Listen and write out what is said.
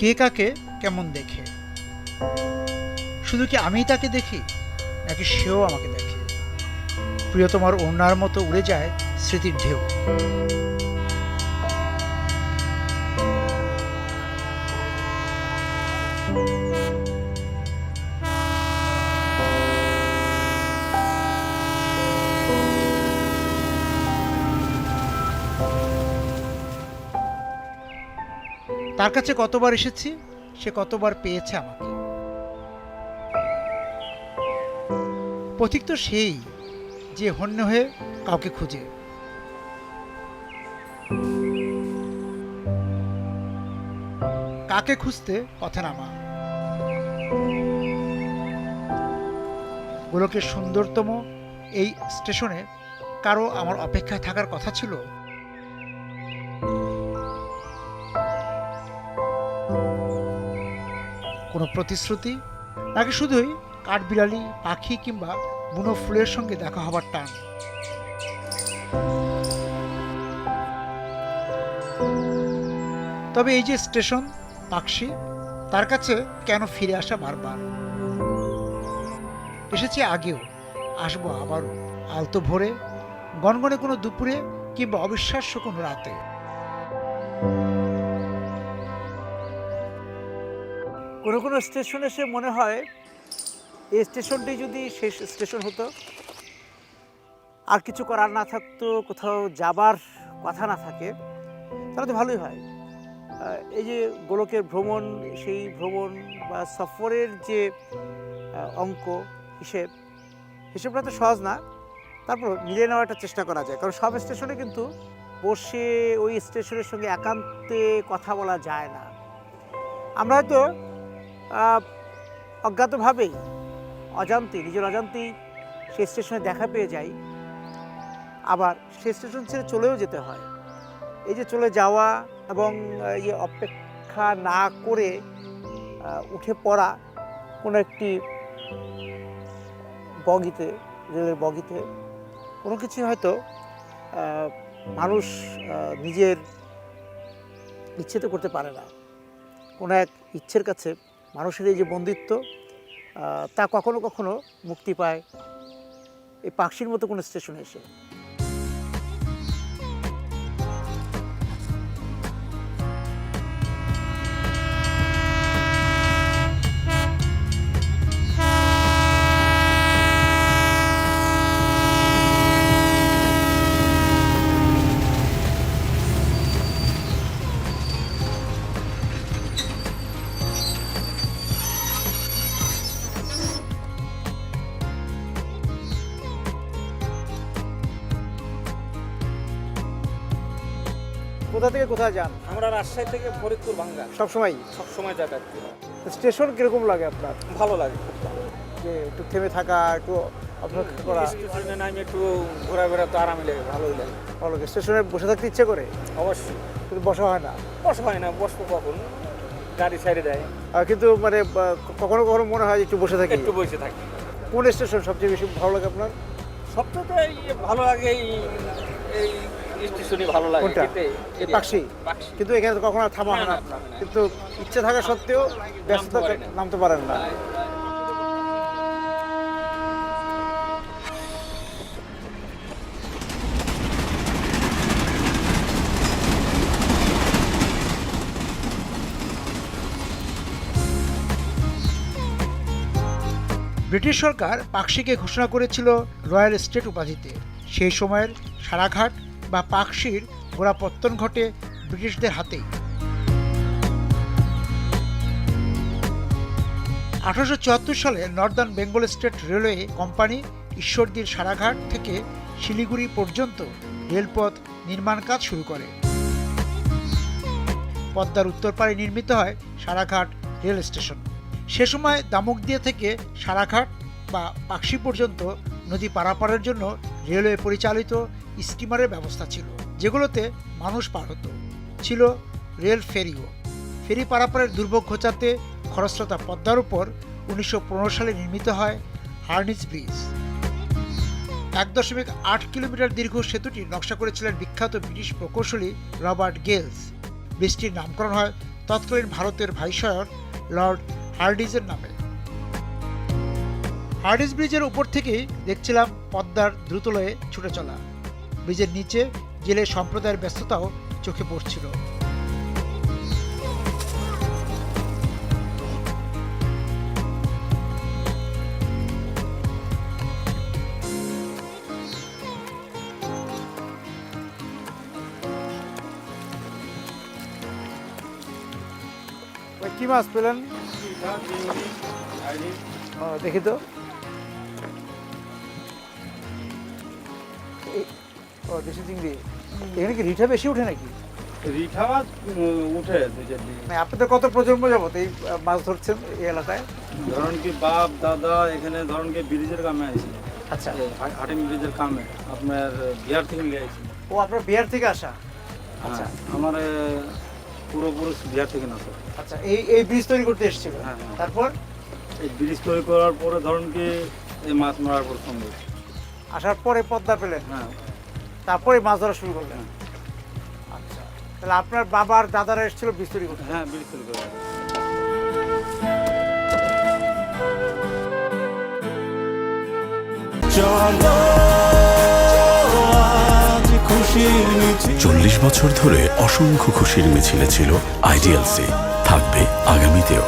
কে কাকে কেমন দেখে, শুধু কি আমিই তাকে দেখি নাকি সেও আমাকে দেখে? প্রিয়তমার ওড়নার মতো উড়ে যায় স্মৃতির ঢেউ। তার কাছে কতবার এসেছি, সে কতবার পেয়েছে আমাকে। পথিক তো সেই যে হন্য হয়ে কাউকে খুঁজে। কাকে খুঁজতে পথে নামা। গোলকের সুন্দরতম এই স্টেশনে কারো আমার অপেক্ষায় থাকার কথা ছিল? কোনো প্রতিশ্রুতি, নাকি শুধুই কাঠবিড়ালি, পাখি কিংবা বুনো ফুলের সঙ্গে দেখা হবার টান? তবে এই যে স্টেশন পাকশি, তার কাছে কেন ফিরে আসা বারবার? এসেছি আগেও, আসবো আবারও, আলতো ভোরে, গনগনে কোনো দুপুরে কিংবা অবিশ্বাস্য কোনো রাতে। কোনো কোনো স্টেশনে এসে মনে হয় এই স্টেশনটি যদি শেষ স্টেশন হতো, আর কিছু করার না থাকতো, কোথাও যাবার কথা না থাকে, তাহলে তো ভালোই হয়। এই যে গোলকের ভ্রমণ, সেই ভ্রমণ বা সফরের যে অঙ্ক হিসেবটা তো সহজ না, তারপর মিলিয়ে নেওয়ার একটা চেষ্টা করা যায়। কারণ সব স্টেশনে কিন্তু বসে ওই স্টেশনের সঙ্গে একান্তে কথা বলা যায় না। আমরা হয়তো অজ্ঞাতভাবেই নিজের অজান্তেই সেই স্টেশনে দেখা পেয়ে যাই, আবার সেই স্টেশন ছেড়ে চলেও যেতে হয়। এই যে চলে যাওয়া এবং এই অপেক্ষা না করে উঠে পড়া কোনো একটি বগিতে, রেলের বগিতে, কোনো কিছু হয়তো মানুষ নিজের ইচ্ছে তো করতে পারে না। কোনো এক ইচ্ছের কাছে মানুষের এই যে বন্দিত্ব, তা কখনো কখনো মুক্তি পায় এই পাকশির মতো কোনো স্টেশনে এসে। কোথা থেকে কোথায় যান? আমরা রাজশাহী থেকে ফরিদপুর ভাঙ্গা সবসময় সবসময় যাতায়াত করি। স্টেশন কিরকম লাগে আপনার? ভালো লাগে, খুব ভালো। যে একটু থেমে থাকা, একটু অপেক্ষা করা, স্টেশনে নামে একটু ঘোরাফেরা তো আরামই লাগে, ভালোই লাগে। ভালো লাগে। স্টেশনে বসে থাকতে ইচ্ছে করে, অবশ্যই। কিন্তু বসা হয় না। বসা হয় না, বসবো কখন, গাড়ি ছেড়ে দেয়। কিন্তু মানে কখনো কখনো মনে হয় একটু বসে থাকি। একটু বসে থাকি। কোন স্টেশন সবচেয়ে বেশি ভালো লাগে আপনার? সবচেয়ে ভালো লাগে এই স্টেশনই ভালো লাগে। কোনটা? পাকশি। পাকশি। কিন্তু এখানে তো কখনো থামা হয় না আপনার, কিন্তু ইচ্ছে থাকা সত্ত্বেও ব্যস্ততা নামতে পারেন না। ব্রিটিশ সরকার পাকশিকে ঘোষণা করেছিল রয়্যাল স্টেট উপাধিতে। সেই সময়ের সারাঘাট বা পাকশির গোড়াপত্তন ঘটে ব্রিটিশদের হাতেই। 1874 সালে northern Bengal state railway company ঈশ্বরদীর সারাঘাট থেকে শিলিগুড়ি পর্যন্ত রেলপথ নির্মাণ কাজ শুরু করে। পদ্মার উত্তর পাড়ে নির্মিত হয় সারাঘাট রেল স্টেশন। সে সময় দামোগদিয়া থেকে সারাঘাট বা পাকশি পর্যন্ত নদী পারাপারের জন্য রেলওয়ে পরিচালিত স্টিমারের ব্যবস্থা ছিল, যেগুলোতে মানুষ পার হতো। ছিল রেল ফেরিও। ফেরি পারাপারের দুর্ভোগ ঘোচাতে খরস্রোতা পদ্মার উপর 1915 সালে নির্মিত হয় হার্নিজ ব্রিজ। 1.8 কিলোমিটার দীর্ঘ সেতুটি নকশা করেছিলেন বিখ্যাত ব্রিটিশ প্রকৌশলী রবার্ট গেলস। ব্রিজটির নামকরণ হয় তৎকালীন ভারতের ভাইসরয় লর্ড হার্ডিজের নামে। হার্ডিজ ব্রিজের উপর থেকেই দেখছিলাম পদ্মার দ্রুতলয়ে ছুটে চলা। ব্রিজের নিচে জেলে সম্প্রদায়ের ব্যস্ততাও চোখে পড়ছিল। কি মাছ পেলেন? দেখি তো। দেশি চিংড়ি। এখানে কি রিঠা বেশি উঠে নাকি? রিঠা মাছ উঠে 2-4 দিন। মানে আপনাদের কত প্রজন্ম যাবত এই মাছ ধরছেন এই এলাকায়? ধরুন কি বাপ দাদা এখানে ধরুন কি ব্রিজের কামে আসছিল। আচ্ছা, হাটিং ব্রিজের কামে আপনার বিহার থেকে নিয়ে আসছিল। ও আপনার বিহার থেকে আসা? আচ্ছা, আমার পুরোপুরি বিহার থেকে না স্যার। আচ্ছা, এই ব্রিজ তৈরি করতে এসেছিল। হ্যাঁ। তারপর এই ব্রিজ তৈরি করার পরে ধরুন কি এই মাছ মারার পর সঙ্গে। আসার পরে পদ্মা পেলেন, হ্যাঁ, তারপরে মাছ ধরা শুরু করলেন। আচ্ছা, তাহলে আপনার বাবার দাদারা এসেছিল ব্রিজ তৈরি করতে? হ্যাঁ ব্রিজ তৈরি করা। 40 বছর ধরে অসংখ্য খুশির মিছিলে ছিল আইডিএলসি, থাকবে আগামীতেও।